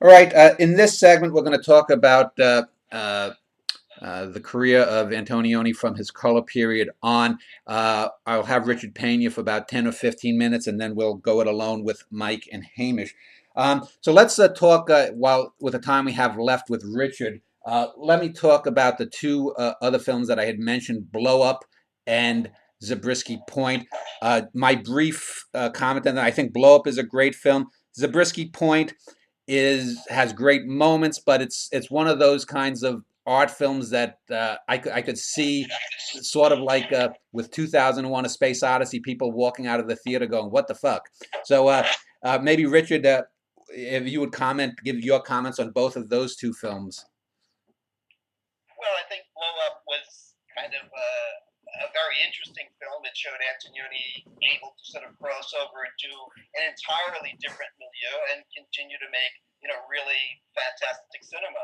All right, in this segment, we're going to talk about the career of Antonioni from his color period on. I'll have Richard Pena for about 10 or 15 minutes, and then we'll go it alone with Mike and Hamish. So let's talk, while with the time we have left with Richard, let me talk about the two other films that I had mentioned, Blow Up and Zabriskie Point. My brief comment, and I think Blow Up is a great film. Zabriskie Point has great moments, but it's one of those kinds of art films that I could see sort of like with 2001: A Space Odyssey, people walking out of the theater going, "What the fuck?" So maybe Richard, if you would comment, give your comments on both of those two films. Well, I think Blow Up was kind of a very interesting film. It showed Antonioni able to sort of cross over into an entirely different milieu and continue to make really fantastic cinema.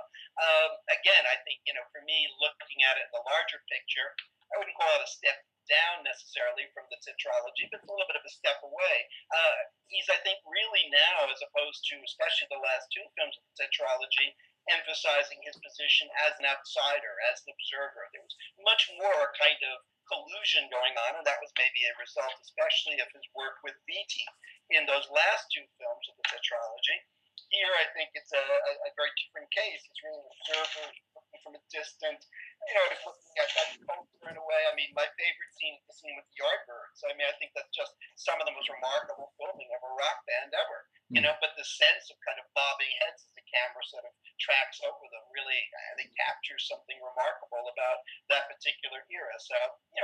Again, I think for me, looking at it in the larger picture, I wouldn't call it a step down necessarily from the tetralogy, but it's a little bit of a step away. He's, I think, really now, as opposed to especially the last two films of the tetralogy, emphasizing his position as an outsider, as an observer. There was much more kind of collusion going on, and that was maybe a result, especially of his work with Beatty in those last two films of the tetralogy. Here, I think it's a very different case. He's really an observer, looking from a distance, he's looking at that culture in a way. I mean, my favorite scene is the scene with the Yardbirds. I mean, I think that's just some of the most remarkable filming of a rock band ever. But the sense of kind of bobbing heads as the camera sort of tracks over them really, I think, captures something remarkable about that particular era. So,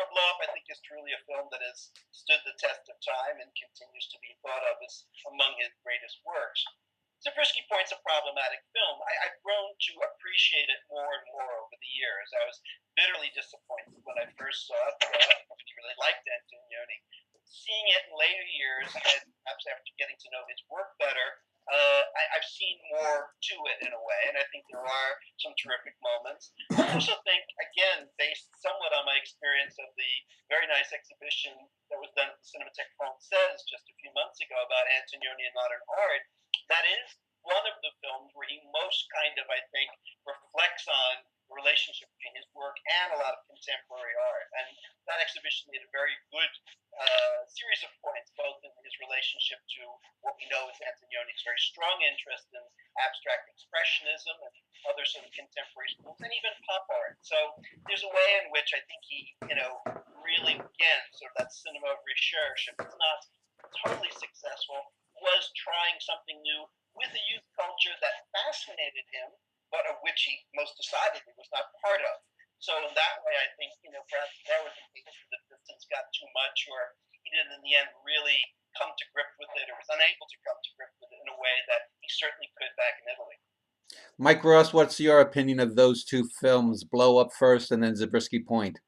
Blow Up, I think, is truly a film that has stood the test of time and continues to be thought of as among his greatest works. Zabriskie Point's a problematic film. I've grown to appreciate it more and more over the years. I was bitterly disappointed when I first saw it. I really liked Antonioni. Seeing it in later years, and perhaps after getting to know his work better, I've seen more to it in a way, and I think there are some terrific moments. I also think, again, based somewhat on my experience of the very nice exhibition that was done at the Cinematheque Française just a few months ago about Antonioni and modern art, that is one of the films where he most kind of, I think, reflects on the relationship between his work and a lot of contemporary art. And that exhibition made a very good series of points, both in his relationship to what we know is Antonioni's very strong interest in abstract expressionism and other sort of contemporary schools, and even pop art. So there's a way in which I think he, really, again, sort of that cinema of recherche, if it's not totally successful, was trying something new with a youth culture that fascinated him, but of which he most decidedly was not part of. So in that way, I think, perhaps there was a case where the distance got too much, or he didn't in the end really come to grips with it, or was unable to come to grips with it in a way that he certainly could back in Italy. Mike Ross, what's your opinion of those two films, Blow Up first and then Zabriskie Point?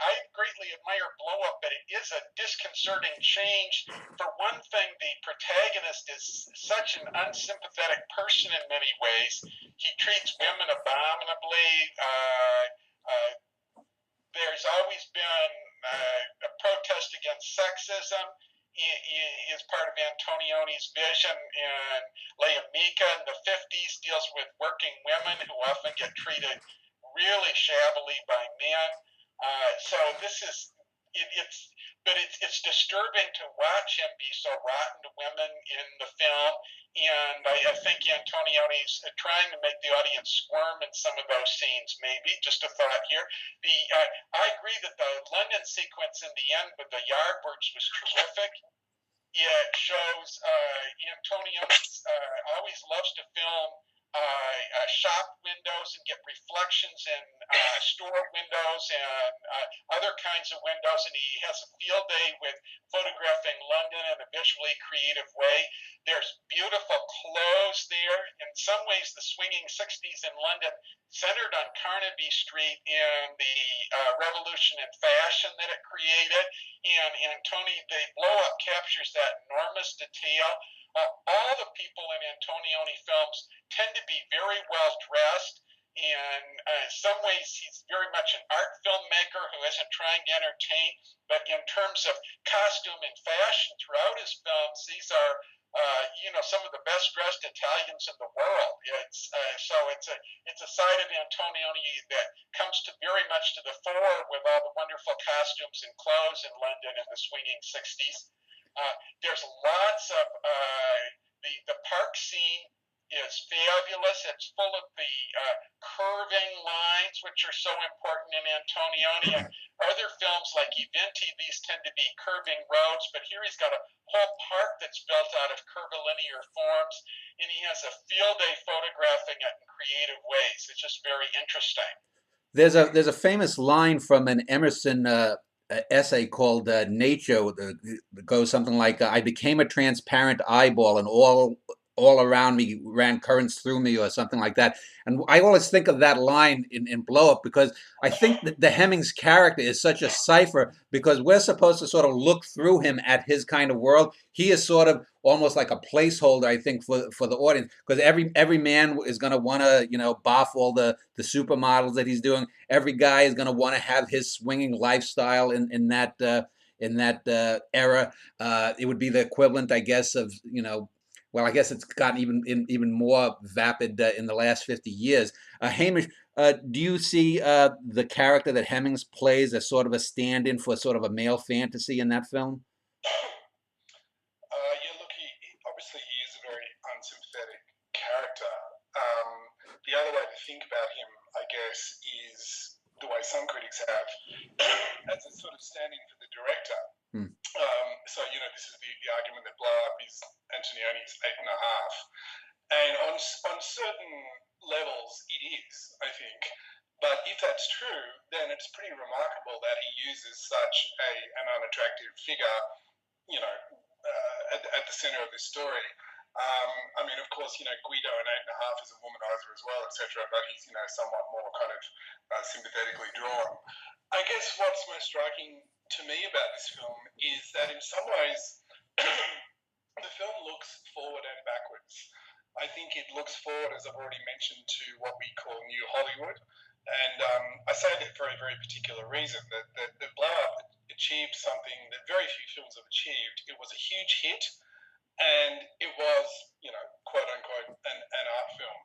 I greatly admire Blow Up, but it is a disconcerting change. For one thing, the protagonist is such an unsympathetic person in many ways. He treats women abominably. There's always been a protest against sexism. Is part of Antonioni's vision, and Mika in the 50s deals with working women who often get treated really shabbily by men. So this is it's disturbing to watch him be so rotten to women in the film, and I think Antonioni's trying to make the audience squirm in some of those scenes. Maybe just a thought here. I agree that the London sequence in the end with the Yardbirds was terrific. It shows Antonioni always loves to film shop windows and get reflections in store windows and other kinds of windows, and he has a field day with photographing London in a visually creative way. There's beautiful clothes there. In some ways, the swinging 60s in London centered on Carnaby Street and the revolution in fashion that it created, and the Blow Up captures that enormous detail. All the people in Antonioni films tend to be very well dressed. In some ways, he's very much an art filmmaker who isn't trying to entertain, but in terms of costume and fashion throughout his films, these are some of the best dressed Italians in the world. It's a side of Antonioni that comes to very much to the fore with all the wonderful costumes and clothes in London in the swinging 60s. There's lots of the park scene is fabulous. It's full of the curving lines, which are so important in Antonioni. And other films like Eventi, these tend to be curving roads, but here he's got a whole park that's built out of curvilinear forms, and he has a field day photographing it in creative ways. It's just very interesting. There's a famous line from an Emerson essay called "Nature." That goes something like, "I became a transparent eyeball, and all around me ran currents through me," or something like that. And I always think of that line in Blow Up, because I think that the Hemmings character is such a cipher, because we're supposed to sort of look through him at his kind of world. He is sort of almost like a placeholder, I think, for the audience, because every man is going to want to, boff all the supermodels that he's doing. Every guy is going to want to have his swinging lifestyle in that era. It would be the equivalent, I guess, of, well, I guess it's gotten even more vapid in the last 50 years. Hamish, do you see the character that Hemmings plays as sort of a stand-in for sort of a male fantasy in that film? Yeah, look, obviously he is a very unsympathetic character. The other way to think about him, I guess, is the way some critics have, as a sort of stand-in for the director. Hmm. This is the argument that Blow Up is Antonioni's 8.5, and on certain levels it is, I think. But if that's true, then it's pretty remarkable that he uses such an unattractive figure, at the center of this story. Of course, Guido in 8.5 is a womanizer as well, etc. But he's, somewhat more kind of sympathetically drawn. I guess what's most striking to me about this film is that in some ways the film looks forward and backwards. I think it looks forward, as I've already mentioned, to what we call New Hollywood. And I say that for a very particular reason, that Blow Up achieved something that very few films have achieved. It was a huge hit, and it was, quote unquote, an art film.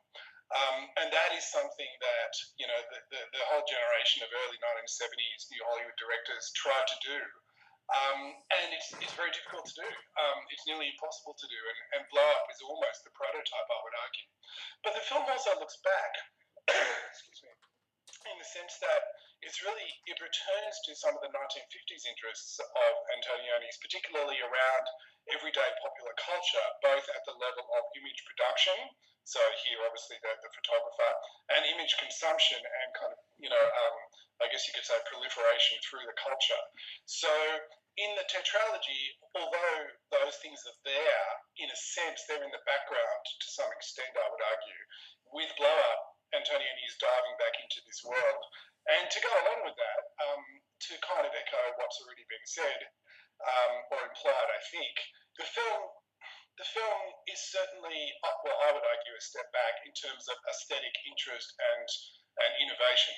And that is something that, the whole generation of early 1970s New Hollywood directors tried to do. And it's very difficult to do. It's nearly impossible to do. And Blow Up is almost the prototype, I would argue. But the film also looks back, excuse me, in the sense that it returns to some of the 1950s interests of Antonioni's, particularly around everyday popular culture, both at the level of image production, so here obviously the photographer, and image consumption and kind of, I guess you could say proliferation through the culture. So in the tetralogy, although those things are there, in a sense, they're in the background to some extent, I would argue. With Blow Up, Antonioni is diving back into this world. And to go along with that, to kind of echo what's already been said, or implied, I think, the film is certainly, well, I would argue, a step back in terms of aesthetic interest and innovation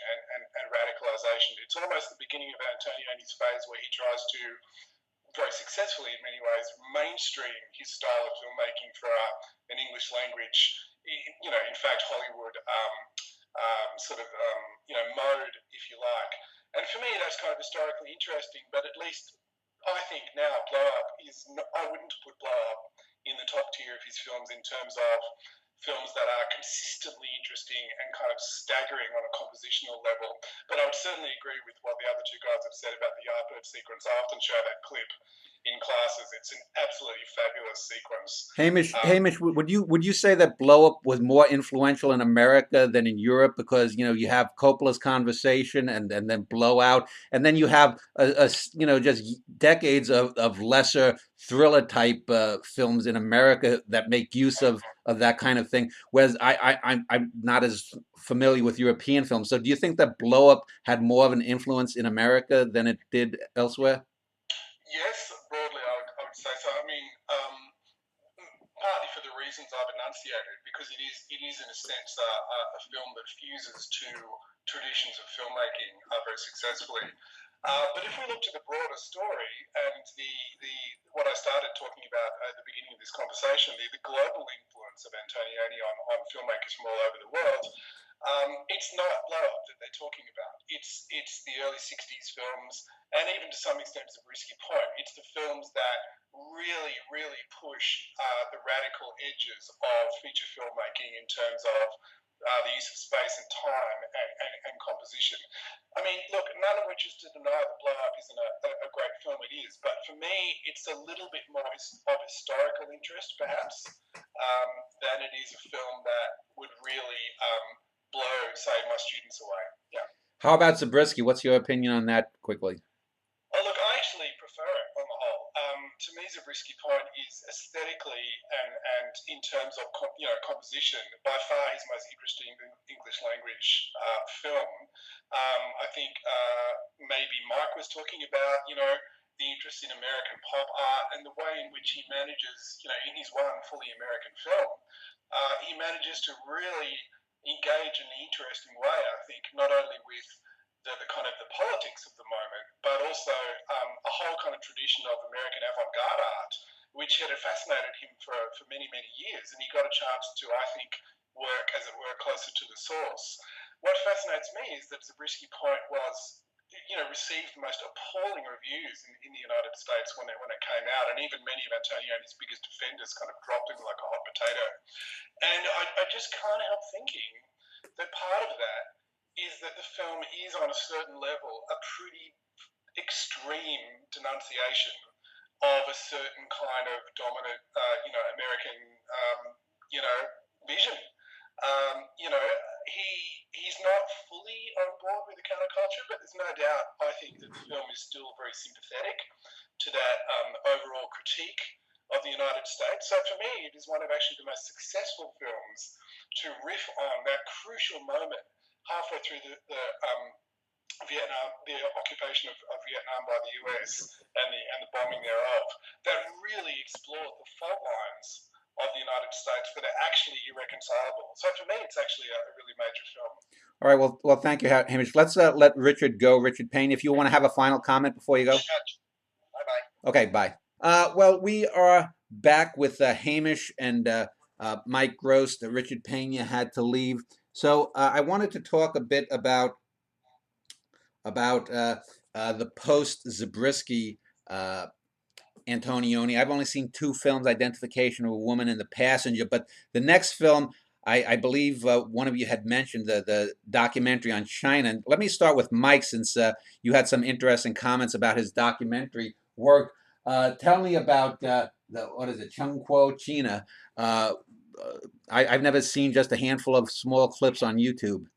and radicalization. It's almost the beginning of Antonioni's phase where he tries to, very successfully in many ways, mainstream his style of filmmaking for an English language, in fact, Hollywood mode, if you like. And for me, that's kind of historically interesting, but at least I think now Blow Up I wouldn't put Blow Up in the top tier of his films in terms of films that are consistently interesting and kind of staggering on a compositional level. But I would certainly agree with what the other two guys have said about the Yardbird sequence. I often show that clip in classes. It's an absolutely fabulous sequence. Hamish, would you say that Blow Up was more influential in America than in Europe? Because you have Coppola's Conversation and then Blow Out, and then you have just decades of lesser thriller type films in America that make use of that kind of thing. Whereas I'm not as familiar with European films. So do you think that Blow Up had more of an influence in America than it did elsewhere? Yes, broadly I would say so. I mean, partly for the reasons I've enunciated, because it is in a sense a film that fuses two traditions of filmmaking very successfully. But if we look to the broader story and the what I started talking about at the beginning of this conversation, the global influence of Antonioni on filmmakers from all over the world, it's not Blow Up that they're talking about. It's the early 60s films, and even to some extent Zabriskie Point. It's the films that really, really push the radical edges of feature filmmaking in terms of the use of space and time and composition. I mean, look, none of which is to deny that Blow Up isn't a great film. It is, but for me, it's a little bit more of historical interest, perhaps, than it is a film that would really blow, say, my students away. Yeah. How about Zabriskie? What's your opinion on that, quickly? Oh, look, I actually prefer it on the whole. To me, Zabriskie Point is aesthetically and in terms of composition by far his most interesting English language film. I think maybe Mike was talking about the interest in American pop art and the way in which he manages, in his one fully American film, he manages to really engage in an interesting way. I think not only with the kind of the politics of the moment, but also a whole kind of tradition of American avant-garde art, which had fascinated him for many, many years. And he got a chance to, I think, work, as it were, closer to the source. What fascinates me is that Zabriskie Point was, received the most appalling reviews in the United States when it came out, and even many of Antonioni's biggest defenders kind of dropped him like a hot potato. And I just can't help thinking that part of that is that the film is on a certain level a pretty extreme denunciation of a certain kind of dominant, American, vision. He's not fully on board with the counterculture, but there's no doubt, I think, that the film is still very sympathetic to that overall critique of the United States. So for me, it is one of actually the most successful films to riff on that crucial moment halfway through the Vietnam, the occupation of Vietnam by the US and the bombing thereof, that really explored the fault lines of the United States that are actually irreconcilable. So for me, it's actually a really major film. All right. Well, thank you, Hamish. Let's let Richard go. Richard Payne, if you want to have a final comment before you go. Bye-bye. Okay, bye. Well, we are back with Hamish and Mike Gross. Richard Pena had to leave. So I wanted to talk a bit about the post-Zabriskie Antonioni. I've only seen two films, Identification of a Woman and The Passenger, but the next film, I believe one of you had mentioned the documentary on China. And let me start with Mike, since you had some interesting comments about his documentary work. Tell me about what is it, Chung Kuo China. I've never seen just a handful of small clips on YouTube.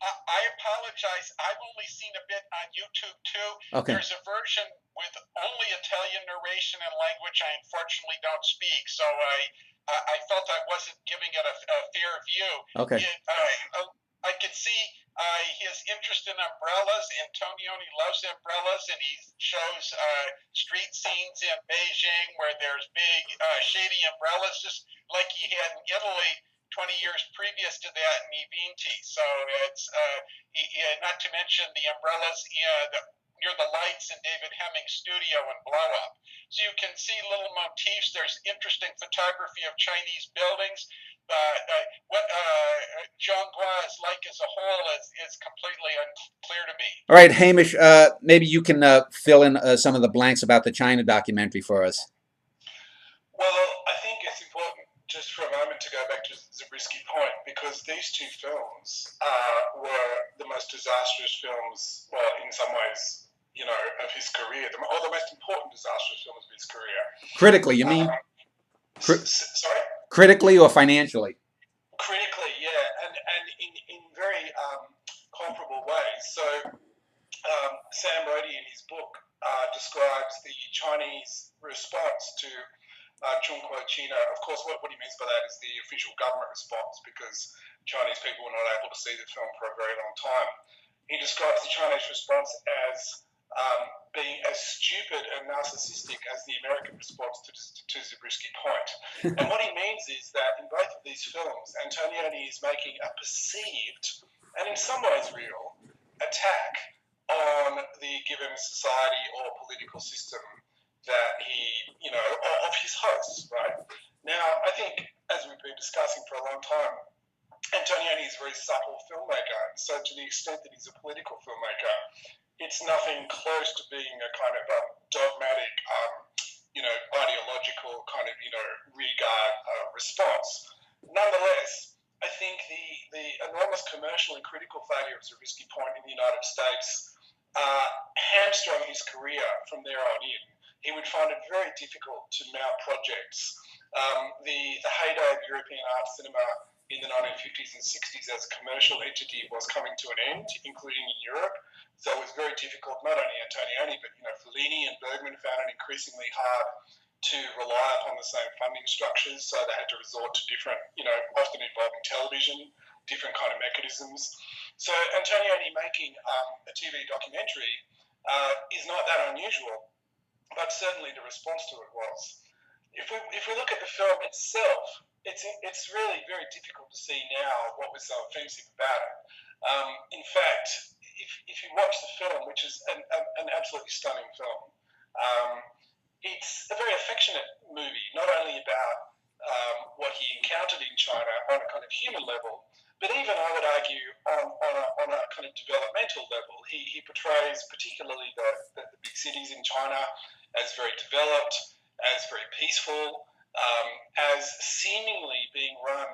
I apologize. I've only seen a bit on YouTube too. Okay. There's a version with only Italian narration and language I unfortunately don't speak, so I felt I wasn't giving it a fair view. Okay. I could see his interest in umbrellas. Antonioni loves umbrellas, and he shows street scenes in Beijing where there's big shady umbrellas, just like he had in Italy 20 years previous to that in Evinti. So it's not to mention the umbrellas near the lights in David Hemming's studio in Blow Up. So you can see little motifs. There's interesting photography of Chinese buildings. What Zhonghua is like as a whole is completely unclear to me. All right, Hamish, maybe you can fill in some of the blanks about the China documentary for us. Well, I think it's important just for a moment to go back to Zabriskie Point, because these two films were the most disastrous films, well, in some ways, of his career, or the most important disastrous films of his career. Critically, you mean? Sorry? Critically or financially? Critically, yeah, and in very comparable ways. So Sam Brody in his book describes the Chinese response to Chung Kuo China. Of course, what he means by that is the official government response, because Chinese people were not able to see the film for a very long time. He describes the Chinese response as being as stupid and narcissistic as the American response to Zabriskie Point. And what he means is that in both of these films, Antonioni is making a perceived, and in some ways real, attack on the given society or political system that he, of his hosts, right? Now, I think, as we've been discussing for a long time, Antonioni is a very subtle filmmaker. So to the extent that he's a political filmmaker, it's nothing close to being a kind of dogmatic, ideological kind of, regard response. Nonetheless, I think the enormous commercial and critical failure of Zabriskie Point in the United States hamstrung his career from there on in. He would find it very difficult to mount projects. The heyday of European art cinema in the 1950s and 60s as a commercial entity was coming to an end, including in Europe. So it was very difficult, not only Antonioni, but Fellini and Bergman found it increasingly hard to rely upon the same funding structures. So they had to resort to different, often involving television, different kind of mechanisms. So Antonioni making a TV documentary is not that unusual, but certainly the response to it was. If we look at the film itself, it's really very difficult to see now what was so offensive about it. In fact, if you watch the film, which is an absolutely stunning film, it's a very affectionate movie, not only about what he encountered in China on a kind of human level, but even, I would argue, on a kind of developmental level. He portrays particularly the big cities in China as very developed, as very peaceful, as seemingly being run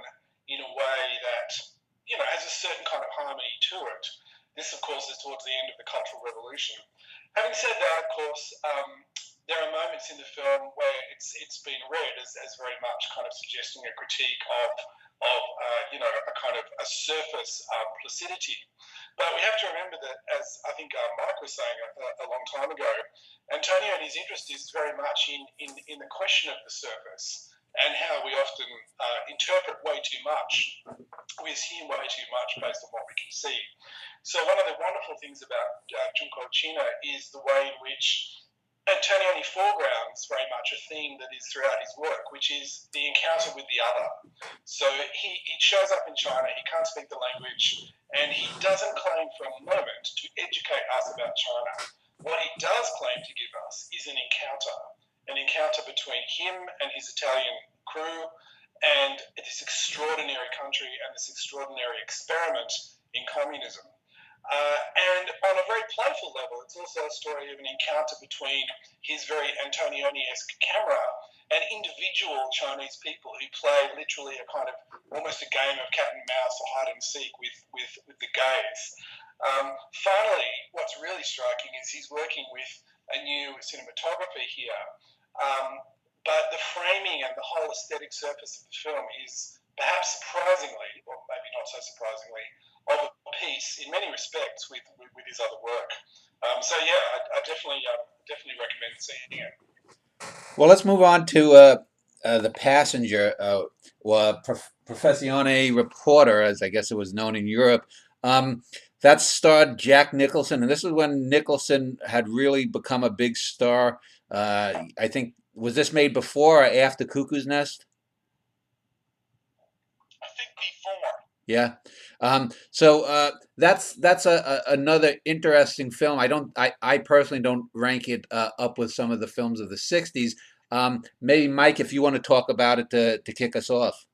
in a way that, has a certain kind of harmony to it. This, of course, is towards the end of the Cultural Revolution. Having said that, of course, there are moments in the film where it's been read as very much kind of suggesting a critique of a kind of a surface placidity. But we have to remember that, as I think Mike was saying a long time ago, Antonioni's interest is very much in the question of the surface and how we often interpret way too much. We assume way too much based on what we can see. So one of the wonderful things about Junko China is the way in which Antonioni foregrounds very much a theme that is throughout his work, which is the encounter with the other. So he shows up in China, he can't speak the language, and he doesn't claim for a moment to educate us about China. What he does claim to give us is an encounter between him and his Italian crew and this extraordinary country and this extraordinary experiment in communism. And on a very playful level, it's also a story of an encounter between his very Antonioni-esque camera and individual Chinese people who play literally a kind of almost a game of cat and mouse or hide and seek with the gaze. Finally, what's really striking is he's working with a new cinematography here, but the framing and the whole aesthetic surface of the film is perhaps surprisingly, or maybe not so surprisingly, of a piece in many respects with his other work. So yeah, I definitely recommend seeing it. Well, let's move on to The Passenger, Professione Reporter, as I guess it was known in Europe. That starred Jack Nicholson, and this is when Nicholson had really become a big star. I think, was this made before or after Cuckoo's Nest? I think before. Yeah. So that's another interesting film. I personally don't rank it up with some of the films of the 60s. Maybe Mike, if you want to talk about it to kick us off.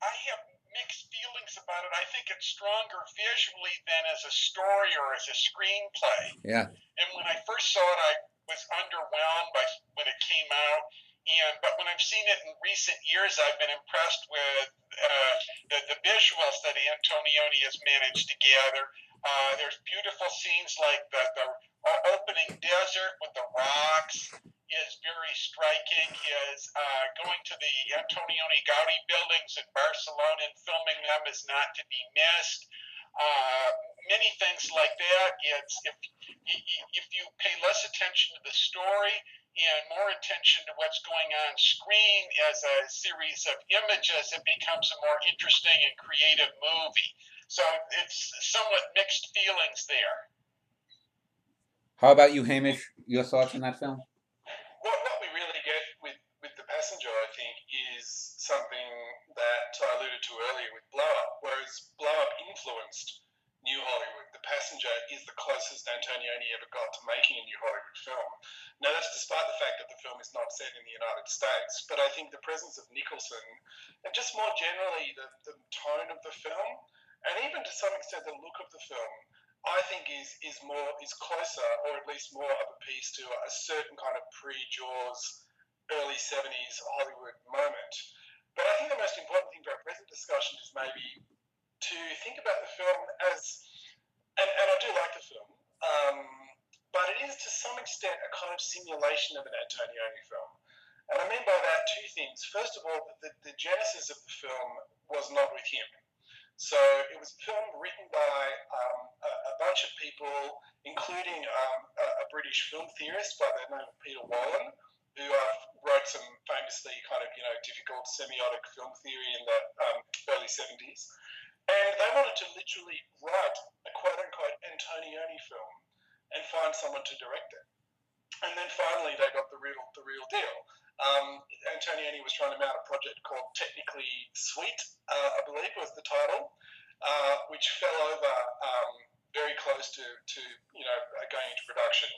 I have mixed feelings about it. I think it's stronger visually than as a story or as a screenplay. Yeah. And when I first saw it, I was underwhelmed when it came out. But when I've seen it in recent years, I've been impressed with the visuals that Antonioni has managed to gather. There's beautiful scenes like the opening desert with the rocks is very striking. His going to the Antonioni Gaudi buildings in Barcelona and filming them is not to be missed. Many things like that. It's if you pay less attention to the story and more attention to what's going on screen as a series of images, it becomes a more interesting and creative movie. So it's somewhat mixed feelings there. How about you, Hamish? Your thoughts on that film? What we really get with The Passenger, I think, is something that I alluded to earlier with Blow Up, whereas Blow Up influenced New Hollywood. The Passenger is the closest Antonioni ever got to making a New Hollywood film. Now, that's despite the fact that the film is not set in the United States, but I think the presence of Nicholson, and just more generally the tone of the film, and even to some extent the look of the film, I think is closer, or at least more of a piece to a certain kind of pre-Jaws, early '70s Hollywood moment. But I think the most important thing for our present discussion is maybe to think about the film as, and I do like the film, but it is to some extent a kind of simulation of an Antonioni film. And I mean by that two things. First of all, the genesis of the film was not with him. So it was a film written by a bunch of people, including a British film theorist by the name of Peter Wallen, who wrote some famously kind of difficult semiotic film theory in the early '70s, and they wanted to literally write a quote unquote Antonioni film and find someone to direct it. And then finally they got the real deal. Antonioni was trying to mount a project called Technically Sweet, I believe was the title, which fell over very close to going into production.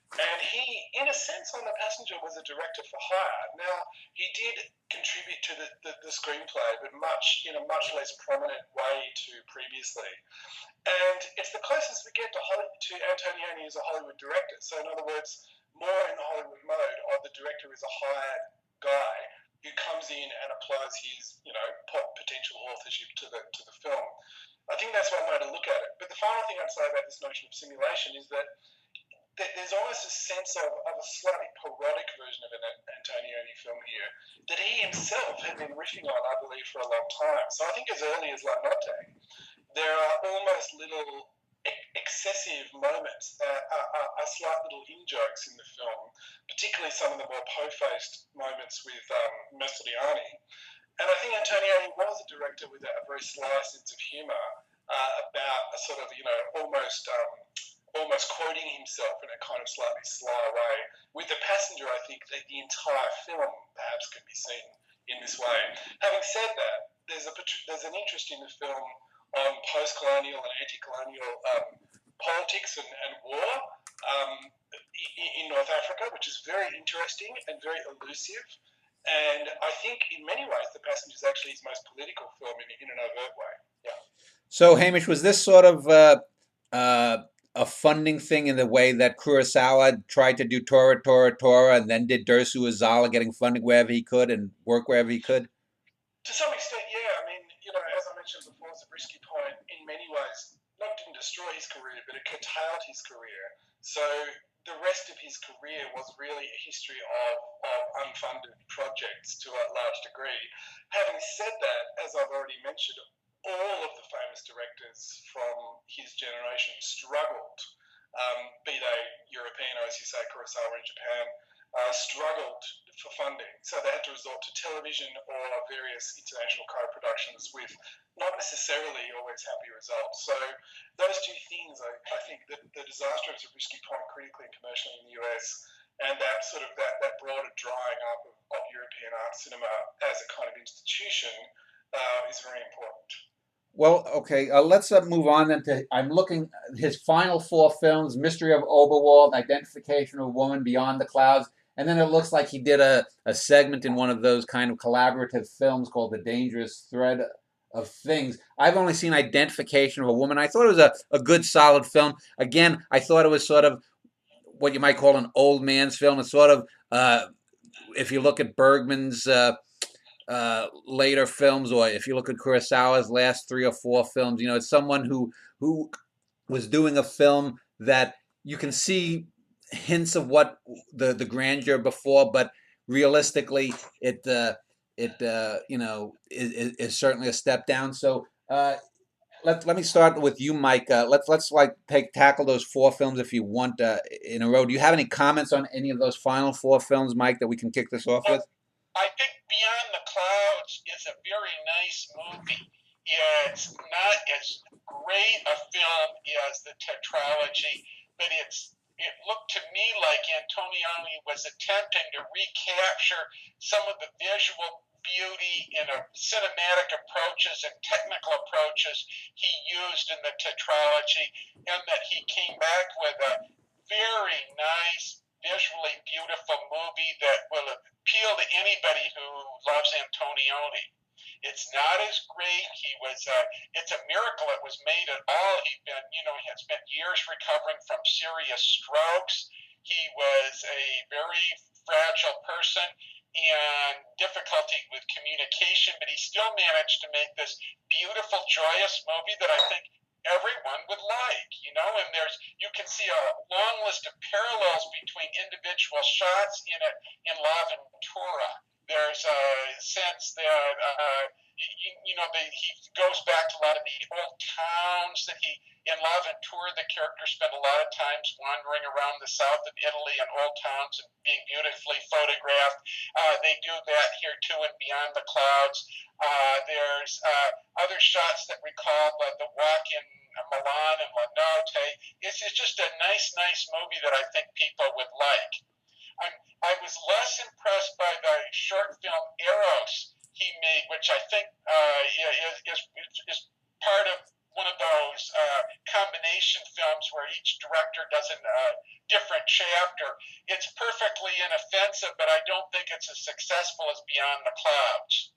And he, in a sense, on The Passenger was a director for hire. Now, he did contribute to the screenplay, but in a much less prominent way to previously. And it's the closest we get to Antonioni as a Hollywood director. So in other words, more in the Hollywood mode of the director is a hired guy who comes in and applies his, potential authorship to the film. I think that's one way to look at it. But the final thing I'd say about this notion of simulation is that there's almost a sense of a slightly parodic version of an Antonioni film here that he himself had been riffing on, I believe, for a long time. So I think as early as La Notte, there are almost little excessive moments, are slight little in-jokes in the film, particularly some of the more po-faced moments with Mastroianni. And I think Antonioni was a director with a very sly sense of humour about a sort of, almost quoting himself in a kind of slightly sly way. With The Passenger, I think that the entire film perhaps could be seen in this way. Having said that, there's an interest in the film on post-colonial and anti-colonial politics and war in North Africa, which is very interesting and very elusive. And I think in many ways The Passenger is actually his most political film in an overt way. Yeah. So, Hamish, was this sort of a funding thing in the way that Kurosawa tried to do Tora, and then did Dersu Uzala, getting funding wherever he could and work wherever he could? To some extent, yeah. I mean, as I mentioned before, Zabriskie Point in many ways didn't destroy his career, but it curtailed his career. So the rest of his career was really a history of unfunded projects to a large degree. Having said that, as I've already mentioned, all of the famous directors from his generation struggled, be they European or, as you say, Kurosawa in Japan, struggled for funding. So they had to resort to television or various international co-productions with not necessarily always happy results. So those two things, I think that the disaster of Zabriskie Point critically and commercially in the US and that sort of that broader drying up of European art cinema as a kind of institution is very important. Well, okay, let's move on then to, I'm looking his final four films: Mystery of Oberwald, Identification of a Woman, Beyond the Clouds, and then it looks like he did a segment in one of those kind of collaborative films called The Dangerous Thread of Things. I've only seen Identification of a Woman. I thought it was a good, solid film. Again, I thought it was sort of what you might call an old man's film. It's sort of, if you look at Bergman's later films, or if you look at Kurosawa's last 3 or 4 films, it's someone who was doing a film that you can see hints of what the grandeur before, but realistically, it is certainly a step down. So let me start with you, Mike. Let's like tackle those 4 films if you want in a row. Do you have any comments on any of those final 4 films, Mike, that we can kick this off with? I think Beyond the Clouds is a very nice movie. It's not as great a film as the tetralogy, but it's it looked to me like Antonioni was attempting to recapture some of the visual beauty in a cinematic approaches and technical approaches he used in the tetralogy, and that he came back with a very nice, visually beautiful movie that will appeal to anybody who loves Antonioni. It's not as great. It's a miracle it was made at all. He had spent years recovering from serious strokes. He was a very fragile person and difficulty with communication, but he still managed to make this beautiful, joyous movie that I think everyone would like, and you can see a long list of parallels between individual shots in it in La Ventura. There's a sense that he goes back to a lot of the old towns that in La Ventura, the characters spend a lot of times wandering around the south of Italy and old towns and being beautifully photographed. They do that here too in Beyond the Clouds. There's other shots that recall the walk in Milan and La Notte. It's just a nice movie that I think people would like. I was less impressed by the short film Eros he made, which I think is part of one of those combination films where each director does a different chapter. It's perfectly inoffensive, but I don't think it's as successful as Beyond the Clouds.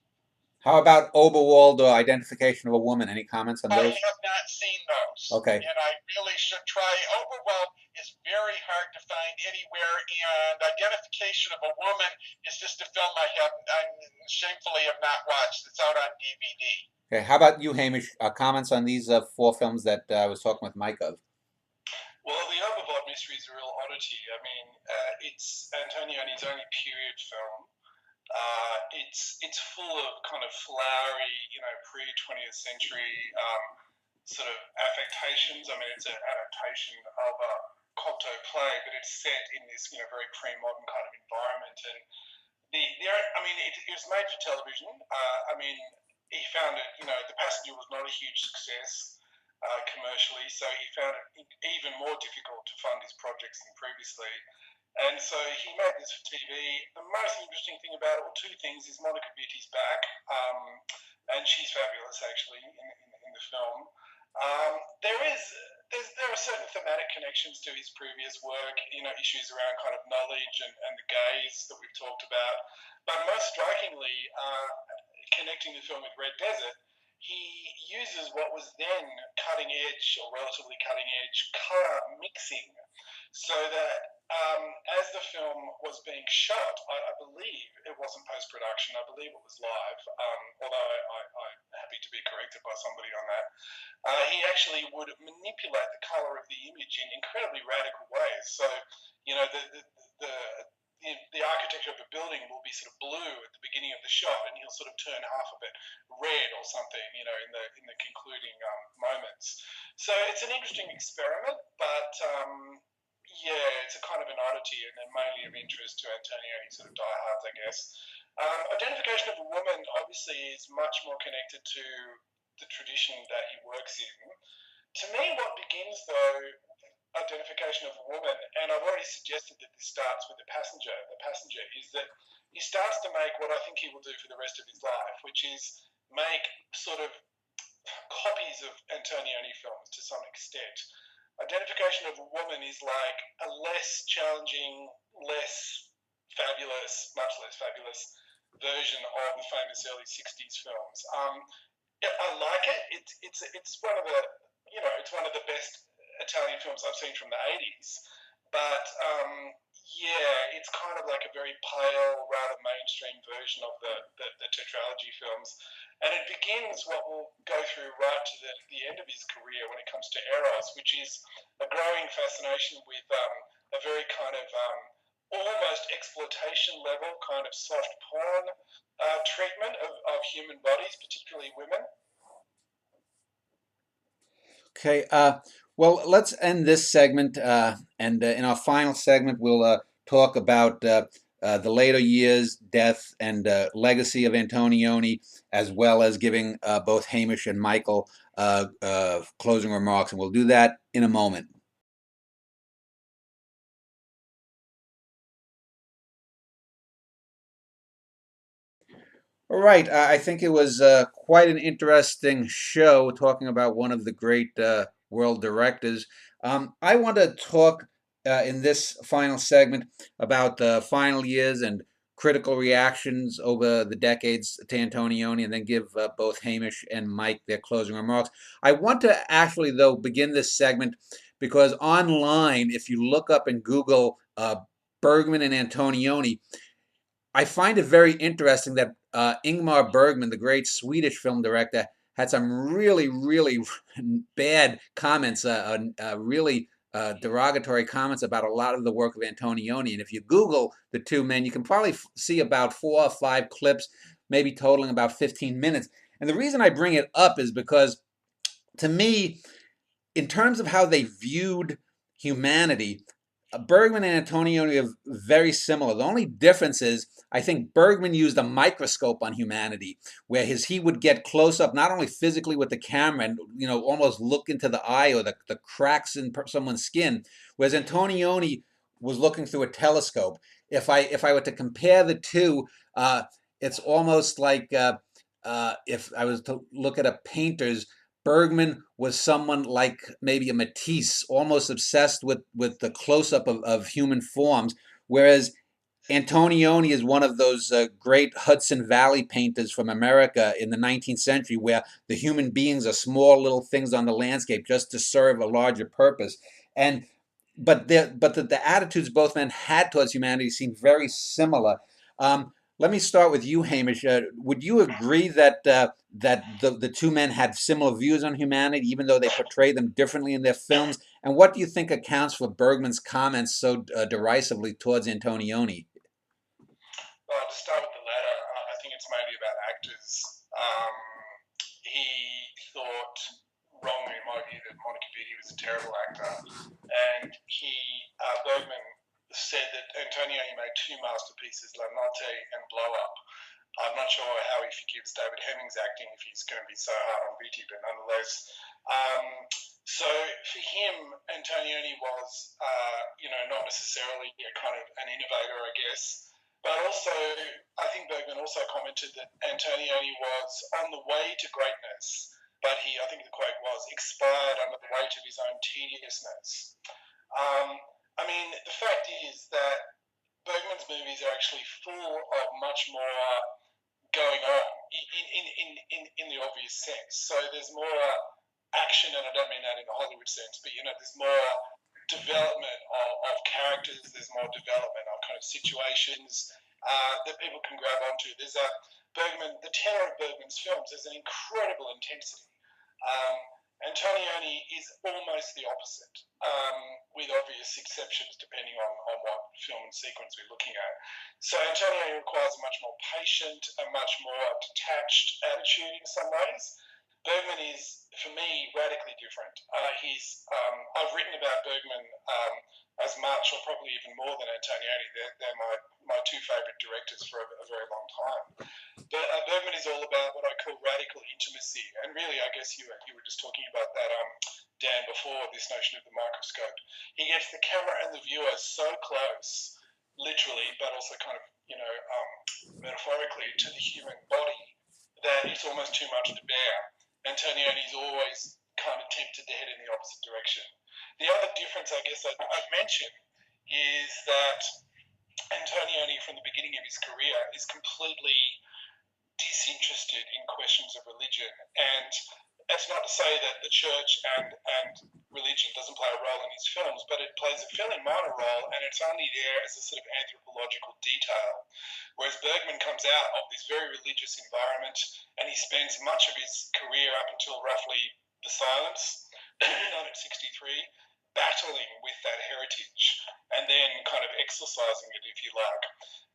How about Oberwald or Identification of a Woman? Any comments on those? I have not seen those. Okay. And I really should try. Oberwald is very hard to find anywhere, and Identification of a Woman is just a film I shamefully have not watched. It's out on DVD. Okay. How about you, Hamish? Comments on these 4 films that I was talking with Mike of? Well, the Oberwald mystery is a real oddity. I mean, it's Antonioni's only period film. It's full of kind of flowery, pre-20th century sort of affectations. I mean, it's an adaptation of a Cocteau play, but it's set in this, very pre-modern kind of environment. And it was made for television. He found it, The Passenger was not a huge success commercially, so he found it even more difficult to fund his projects than previously. And so he made this for TV. The most interesting thing about it, 2 things, is Monica Vietti's back, and she's fabulous actually in the film. There are certain thematic connections to his previous work, issues around kind of knowledge and the gaze that we've talked about. But most strikingly, connecting the film with Red Desert, he uses what was then cutting edge or relatively cutting edge color mixing, so that as the film was being shot, I believe it wasn't post-production, I believe it was live, although I'm happy to be corrected by somebody on that. He actually would manipulate the color of the image in incredibly radical ways. So, the architecture of a building will be sort of blue at the beginning of the shot, and he'll sort of turn half of it red or something, in the concluding moments. So it's an interesting experiment, but it's a kind of an oddity and mainly of interest to Antonioni sort of diehards, I guess. Identification of a Woman obviously is much more connected to the tradition that he works in. To me, what begins, though, Identification of a Woman, and I've already suggested that this starts with The Passenger, is that he starts to make what I think he will do for the rest of his life, which is make sort of copies of Antonioni films to some extent. Identification of a Woman is like a less challenging, less fabulous, much less fabulous version of the famous early 60s films. I like it. It's one of the, it's one of the best Italian films I've seen from the 80s. But it's kind of like a very pale, rather mainstream version of the tetralogy films. And it begins what will go through right to the end of his career when it comes to Eros, which is a growing fascination with a very kind of almost exploitation level, kind of soft porn treatment of human bodies, particularly women. Okay, well, let's end this segment, and in our final segment, we'll talk about the later years, death, and legacy of Antonioni, as well as giving both Hamish and Michael closing remarks, and we'll do that in a moment. All right. I think it was quite an interesting show talking about one of the great world directors. I want to talk in this final segment about the final years and critical reactions over the decades to Antonioni, and then give both Hamish and Mike their closing remarks. I want to actually, though, begin this segment because online, if you look up and Google Bergman and Antonioni, I find it very interesting that Ingmar Bergman, the great Swedish film director, had some really, really bad comments, really derogatory comments about a lot of the work of Antonioni. And if you Google the two men, you can probably see about 4 or 5 clips, maybe totaling about 15 minutes. And the reason I bring it up is because, to me, in terms of how they viewed humanity, Bergman and Antonioni are very similar. The only difference is I think Bergman used a microscope on humanity, where he would get close up, not only physically with the camera and almost look into the eye or the cracks in someone's skin, whereas Antonioni was looking through a telescope. If I were to compare the two, it's almost like if I was to look at a painter's, Bergman was someone like maybe a Matisse, almost obsessed with the close up of human forms, whereas Antonioni is one of those great Hudson Valley painters from America in the 19th century, where the human beings are small little things on the landscape just to serve a larger purpose. And but the attitudes both men had towards humanity seemed very similar. Let me start with you, Hamish. Would you agree that the two men had similar views on humanity, even though they portray them differently in their films? And what do you think accounts for Bergman's comments so derisively towards Antonioni? Well, to start with the latter, I think it's mainly about actors. He thought wrongly, in my view, that Monica Vitti was a terrible actor, and Bergman said that Antonioni made 2 masterpieces, La Notte and Blow Up. I'm not sure how he forgives David Hemming's acting if he's going to be so hard on Vitti, but nonetheless. So for him, Antonioni was, not necessarily a kind of an innovator, I guess. But also, I think Bergman also commented that Antonioni was on the way to greatness, but I think the quote was, expired under the weight of his own tediousness. The fact is that Bergman's movies are actually full of much more going on in the obvious sense. So there's more action, and I don't mean that in a Hollywood sense, but there's more development of characters. There's more development of kind of situations that people can grab onto. The tenor of Bergman's films is an incredible intensity. Antonioni is almost the opposite, with obvious exceptions depending on what film and sequence we're looking at. So Antonioni requires a much more patient, a much more detached attitude in some ways. Bergman is, for me, radically different. I've written about Bergman as much, or probably even more than Antonioni. They're my two favourite directors for a very long time. But Bergman is all about what I call radical intimacy, and really, I guess you were just talking about that, Dan, before, this notion of the microscope. He gets the camera and the viewer so close, literally, but also kind of metaphorically, to the human body that it's almost too much to bear. Antonioni is always kind of tempted to head in the opposite direction. The other difference, I guess, I'd mention is that Antonioni, from the beginning of his career, is completely disinterested in questions of religion. And that's not to say that the church and religion doesn't play a role in his films, but it plays a fairly minor role, and it's only there as a sort of anthropological detail. Whereas Bergman comes out of this very religious environment, and he spends much of his career up until roughly The Silence, 1963, battling with that heritage and then kind of exorcising it, if you like.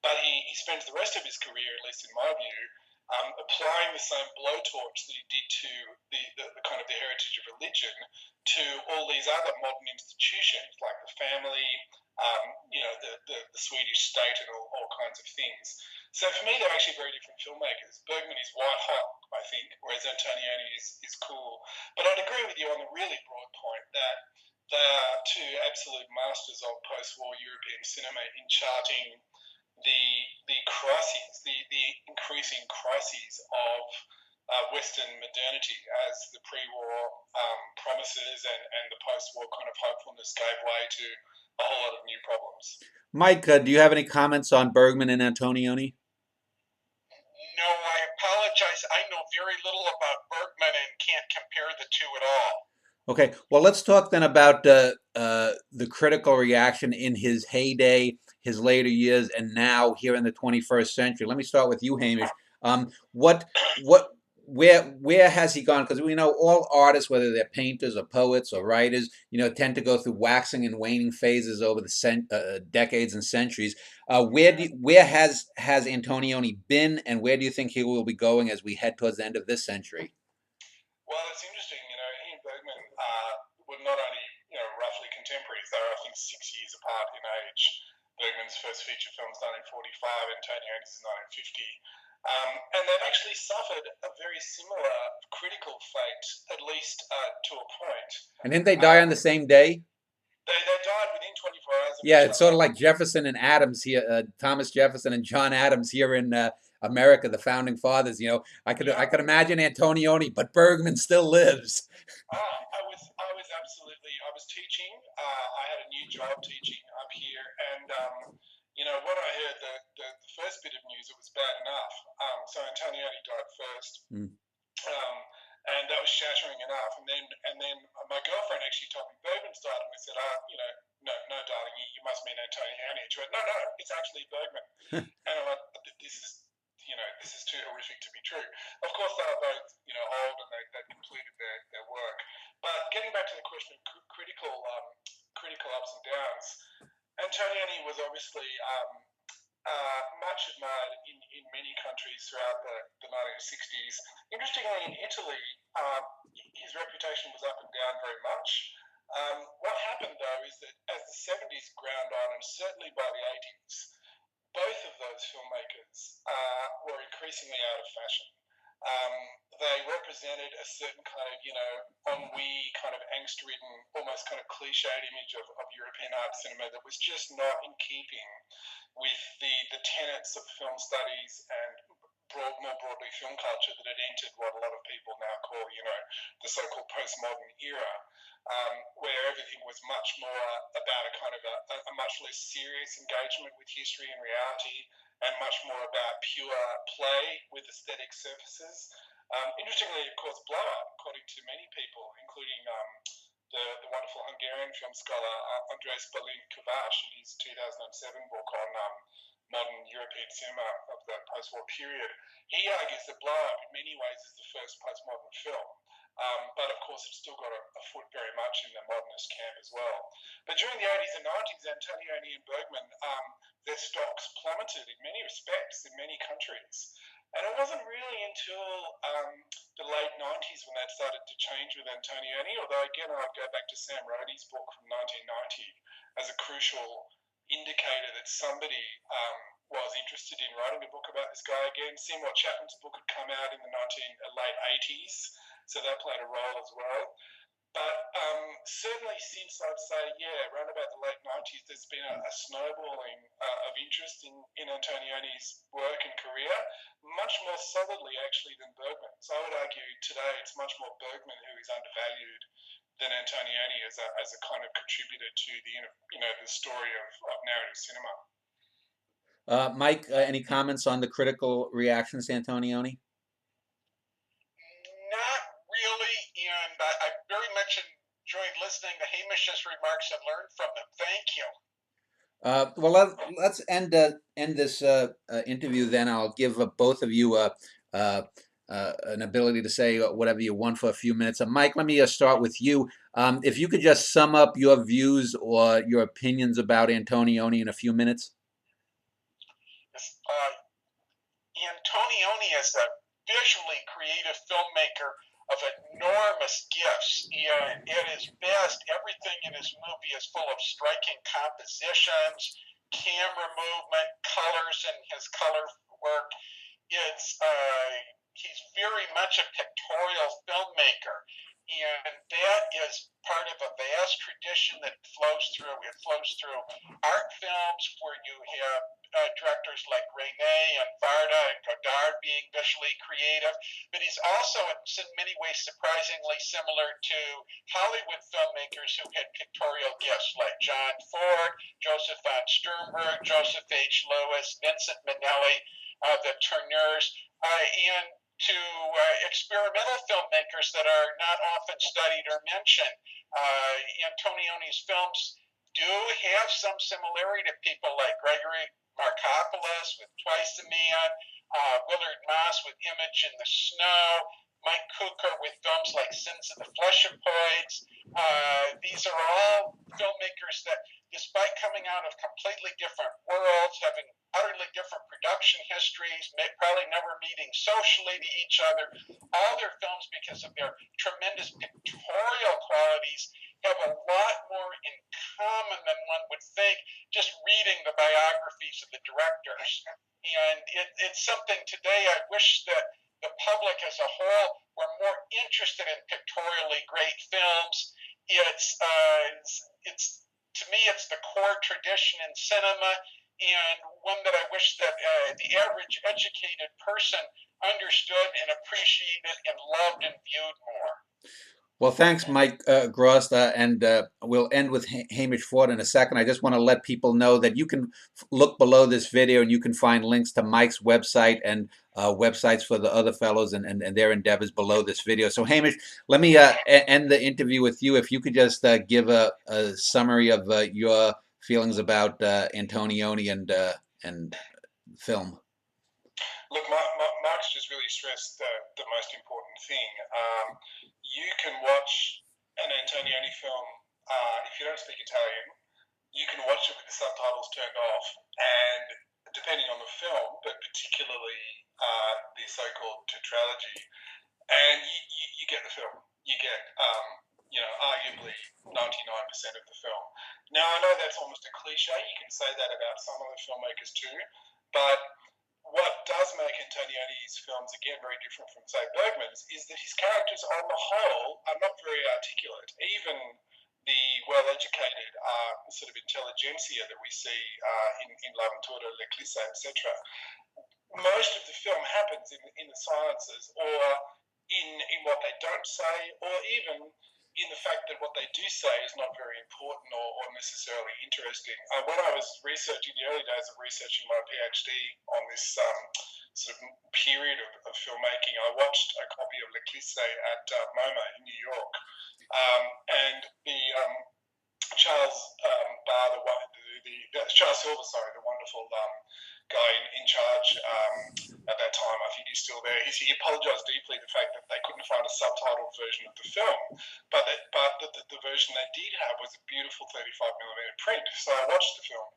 But he spends the rest of his career, at least in my view, applying the same blowtorch that he did to the kind of the heritage of religion to all these other modern institutions like the family, the Swedish state, and all kinds of things. So for me, they're actually very different filmmakers. Bergman is white hot, I think, whereas Antonioni is cool. But I'd agree with you on the really broad point that they are two absolute masters of post-war European cinema in charting the crises, the increasing crises of Western modernity as the pre-war promises and the post-war kind of hopefulness gave way to a whole lot of new problems. Mike, do you have any comments on Bergman and Antonioni? No, I apologize. I know very little about Bergman and can't compare the two at all. Okay, well, let's talk then about the critical reaction in his heyday, his later years, and now here in the 21st century. Let me start with you, Hamish. What, where has he gone? Because we know all artists, whether they're painters or poets or writers, tend to go through waxing and waning phases over the decades and centuries. Where has Antonioni been, and where do you think he will be going as we head towards the end of this century? Well, it's interesting. He and Bergman were not only roughly contemporaries; they were, I think, 6 years apart in age. Bergman's first feature film was 1945, Antonioni's is 1950. And they've actually suffered a very similar critical fate, at least to a point. And didn't they die on the same day? They died within 24 hours of Yeah, each it's other. sort of like Jefferson and Adams here, Thomas Jefferson and John Adams here in America, the founding fathers. I could imagine Antonioni, but Bergman still lives. I was teaching. I had a new job teaching up here, and when I heard the first bit of news, it was bad enough. So Antonioni died first, and that was shattering enough. And then my girlfriend actually told me Bergman's died, and I said, no, darling, you must mean Antonioni. And she went, no, it's actually Bergman. And I'm like, this is too horrific to be true. Of course, they were both old, and they completed their work. But getting back to the question of critical ups and downs, Antonioni was obviously much admired in many countries throughout the 1960s. Interestingly, in Italy, his reputation was up and down very much. What happened, though, is that as the 70s ground on, and certainly by the 80s, both of those filmmakers were increasingly out of fashion. They represented a certain kind of, ennui, kind of angst-ridden, almost kind of cliched image of European art cinema that was just not in keeping with the tenets of film studies and more broadly film culture that had entered what a lot of people now call, the so-called postmodern era, where everything was much more about a kind of a much less serious engagement with history and reality, and much more about pure play with aesthetic surfaces. Interestingly, of course, Blow Up, according to many people, including the wonderful Hungarian film scholar András Balint-Kovács in his 2007 book on modern European cinema of the post-war period, he argues that Blow Up in many ways is the first postmodern film. But of course, it's still got a foot very much in the modernist camp as well. But during the 80s and 90s, Antonioni and Bergman, their stocks plummeted in many respects in many countries. And it wasn't really until the late 90s when that started to change with Antonioni, although again, I'd go back to Sam Rhodey's book from 1990 as a crucial indicator that somebody was interested in writing a book about this guy again. Seymour Chapman's book had come out in the late 80s, so that played a role as well. But certainly since, I'd say, around about the late 90s, there's been a snowballing of interest in Antonioni's work and career, much more solidly actually than Bergman. So I would argue today it's much more Bergman who is undervalued than Antonioni as a kind of contributor to the story of narrative cinema. Mike, any comments on the critical reactions to Antonioni? Not really, and I very much enjoyed listening to Hamish's remarks and learned from them. Thank you. Well, let's end this interview then. I'll give both of you an ability to say whatever you want for a few minutes. Mike, let me start with you. If you could just sum up your views or your opinions about Antonioni in a few minutes. Antonioni is a visually creative filmmaker of enormous gifts, and at his best, everything in his movie is full of striking compositions, camera movement, colors in his color work. He's very much a pictorial filmmaker, and that is part of a vast tradition that flows through. It flows through art films where you have directors like Rene and Varda and Godard Godard being visually creative, but he's also in many ways surprisingly similar to Hollywood filmmakers who had pictorial gifts like John Ford, Joseph von Sternberg, Joseph H. Lewis, Vincent Minnelli, the Tourneurs, and to experimental filmmakers that are not often studied or mentioned. Antonioni's films do have some similarity to people like Gregory Markopoulos with Twice a Man, Willard Moss with Image in the Snow, Mike Cooker with films like Sins of the Fleshopoids. These are all filmmakers that, despite coming out of completely different worlds, having utterly different production histories, probably never meeting socially to each other, all their films, because of their tremendous pictorial qualities, have a lot more in common than one would think just reading the biographies of the directors. And it's something today I wish that the public as a whole were more interested in pictorially great films. It's to me, it's the core tradition in cinema, and one that I wish that the average educated person understood and appreciated and loved and viewed more. Well, thanks, Mike Gross, and we'll end with Hamish Ford in a second. I just want to let people know that you can look below this video and you can find links to Mike's website and websites for the other fellows and their endeavors below this video. So, Hamish, let me end the interview with you. If you could just give a summary of your feelings about Antonioni and film. Look, Mark's just really stressed the most important thing. You can watch an Antonioni film, if you don't speak Italian, you can watch it with the subtitles turned off, and depending on the film, but particularly the so-called tetralogy, and you get the film. You get, arguably 99% of the film. Now, I know that's almost a cliche. You can say that about some other filmmakers too, but what does make Antonioni's films, again, very different from, say, Bergman's, is that his characters, on the whole, are not very articulate. Even the well-educated sort of intelligentsia that we see in L'Avventura, L'Eclisse, etc., most of the film happens in the silences, or in what they don't say, or even in the fact that what they do say is not very important or necessarily interesting. When I was researching, the early days of researching my PhD on this sort of period of filmmaking, I watched a copy of L'Eclisse at MoMA in New York, and the Charles Charles Silver, the wonderful guy in charge at that time, I think he's still there. He apologised deeply for the fact that they couldn't find a subtitled version of the film, but the version they did have was a beautiful 35mm print. So I watched the film,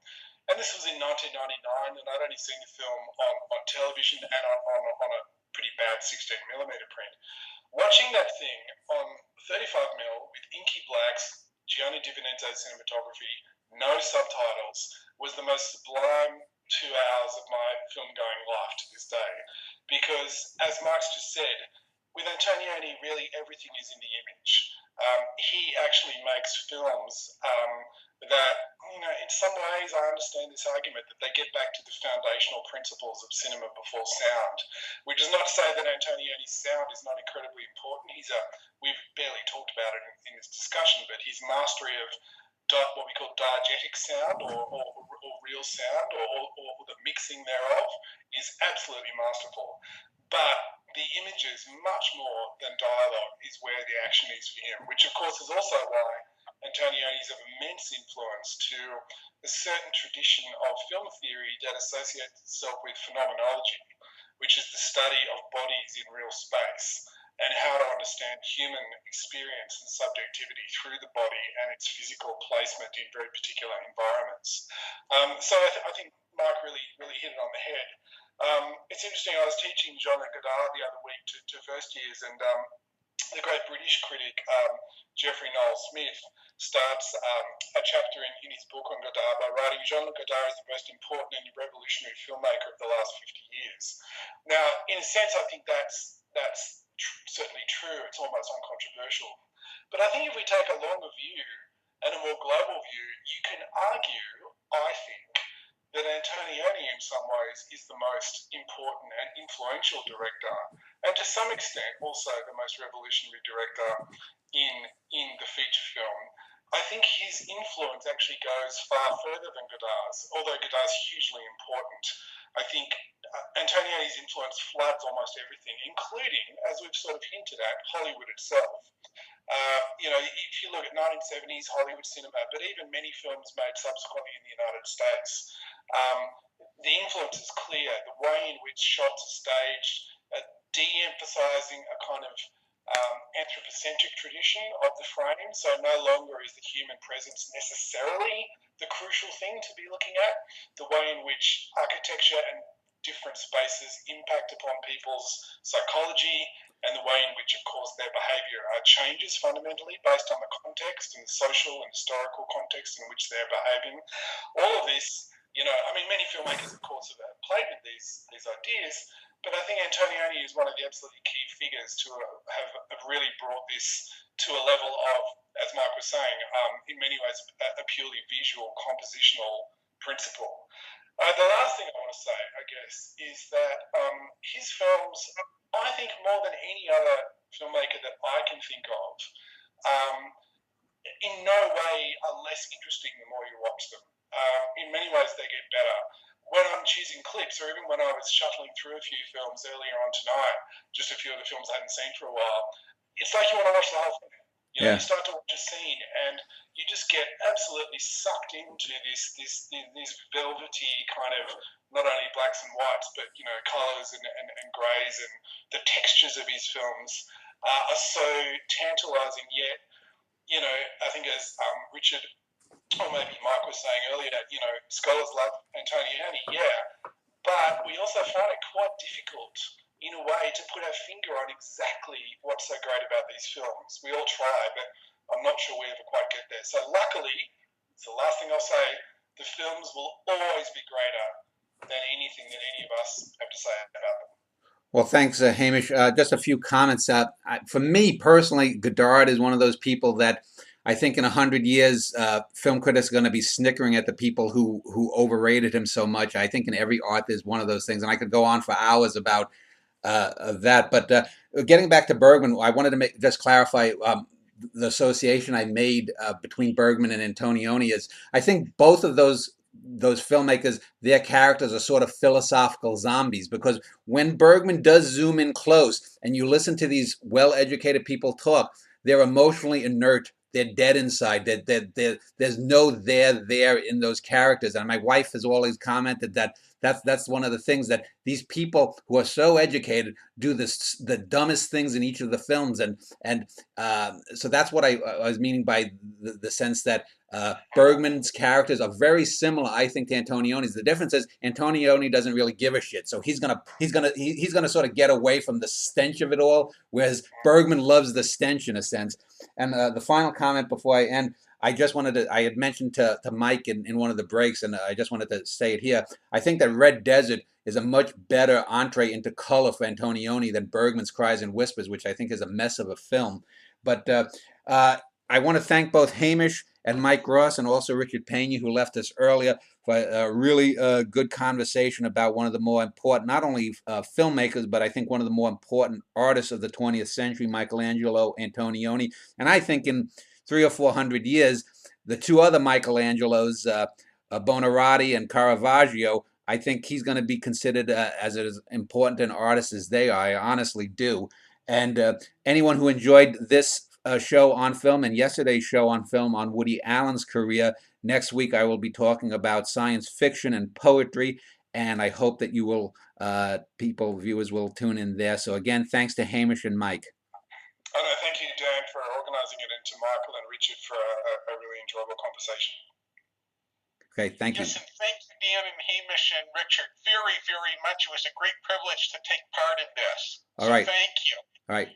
and this was in 1999, and I'd only seen the film on television and on a pretty bad 16mm print. Watching that thing on 35mm with inky blacks, Gianni Di Venenzo's cinematography, no subtitles, was the most sublime 2 hours of my film-going life to this day. Because, as Mark's just said, with Antonioni, really everything is in the image. He actually makes films that, in some ways, I understand this argument that they get back to the foundational principles of cinema before sound, which is not to say that Antonioni's sound is not incredibly important. We've barely talked about it in this discussion, but his mastery of what we call diegetic sound or real sound or the mixing thereof is absolutely masterful. But the images, much more than dialogue, is where the action is for him, which of course is also why Antonioni is of immense influence to a certain tradition of film theory that associates itself with phenomenology, which is the study of bodies in real space and how to understand human experience and subjectivity through the body and its physical placement in very particular environments. So I think Mark really hit it on the head. It's interesting, I was teaching Jean-Luc Godard the other week to first years, and the great British critic Geoffrey Noel Smith starts a chapter in his book on Godard by writing, Jean-Luc Godard is the most important and revolutionary filmmaker of the last 50 years. Now, in a sense, I think that's certainly true. It's almost uncontroversial. But I think if we take a longer view and a more global view, you can argue, I think, that Antonioni, in some ways, is the most important and influential director, and to some extent also the most revolutionary director in the feature film. I think his influence actually goes far further than Godard's, although Godard's hugely important. I think Antonioni's influence floods almost everything, including, as we've sort of hinted at, Hollywood itself. If you look at 1970s Hollywood cinema, but even many films made subsequently in the United States, the influence is clear. The way in which shots are staged, de-emphasizing a kind of anthropocentric tradition of the frame. So no longer is the human presence necessarily the crucial thing to be looking at. The way in which architecture and different spaces impact upon people's psychology, and the way in which, of course, their behaviour changes fundamentally based on the context and the social and historical context in which they're behaving. All of this, many filmmakers, of course, have played with these ideas, but I think Antonioni is one of the absolutely key figures to have really brought this to a level of, as Mike was saying, in many ways, a purely visual compositional principle. The last thing I want to say, I guess, is that his films, I think more than any other filmmaker that I can think of, in no way are less interesting the more you watch them. In many ways, they get better. When I'm choosing clips, or even when I was shuttling through a few films earlier on tonight, just a few of the films I hadn't seen for a while, it's like you want to watch the whole thing. You start to watch a scene, and you just get absolutely sucked into this velvety kind of not only blacks and whites, but colours and greys, and the textures of his films are so tantalising. Yet, I think as Richard or maybe Mike was saying earlier, scholars love Antonioni, but we also find it quite difficult in a way to put our finger on exactly what's so great about these films. We all try, but I'm not sure we ever quite get there. So luckily, it's the last thing I'll say, the films will always be greater than anything that any of us have to say about them. Well, thanks, Hamish. Just a few comments. For me personally, Godard is one of those people that I think in 100 years, film critics are going to be snickering at the people who overrated him so much. I think in every art there's one of those things, and I could go on for hours about that. But getting back to Bergman, I wanted to just clarify the association I made between Bergman and Antonioni is I think both of those filmmakers, their characters are sort of philosophical zombies, because when Bergman does zoom in close and you listen to these well-educated people talk, they're emotionally inert. They're dead inside. There's no there in those characters. And my wife has always commented that that's one of the things, that these people who are so educated do the dumbest things in each of the films. And so that's what I was meaning by the sense that Bergman's characters are very similar, I think, to Antonioni's. The difference is Antonioni doesn't really give a shit, so he's gonna sort of get away from the stench of it all, whereas Bergman loves the stench in a sense. And the final comment before I end, I had mentioned to Mike in one of the breaks, and I just wanted to say it here. I think that Red Desert is a much better entree into color for Antonioni than Bergman's Cries and Whispers, which I think is a mess of a film. But I want to thank both Hamish and Mike Ross, and also Richard Pena, who left us earlier, for a really good conversation about one of the more important, not only filmmakers, but I think one of the more important artists of the 20th century, Michelangelo Antonioni. And I think in 300 or 400 years, the two other Michelangelos, Buonarroti and Caravaggio, I think he's going to be considered as important an artist as they are. I honestly do. And anyone who enjoyed this show on film and yesterday's show on film on Woody Allen's career, next week I will be talking about science fiction and poetry, and I hope that you will, viewers will tune in there. So again, thanks to Hamish and Mike. Oh, no, thank you, Dan, for organising it, and to Michael and Richard for a really enjoyable conversation. Okay, thank you. Yes, and thank you, Dan and Hamish and Richard, very, very much. It was a great privilege to take part in this. All right. Thank you. All right.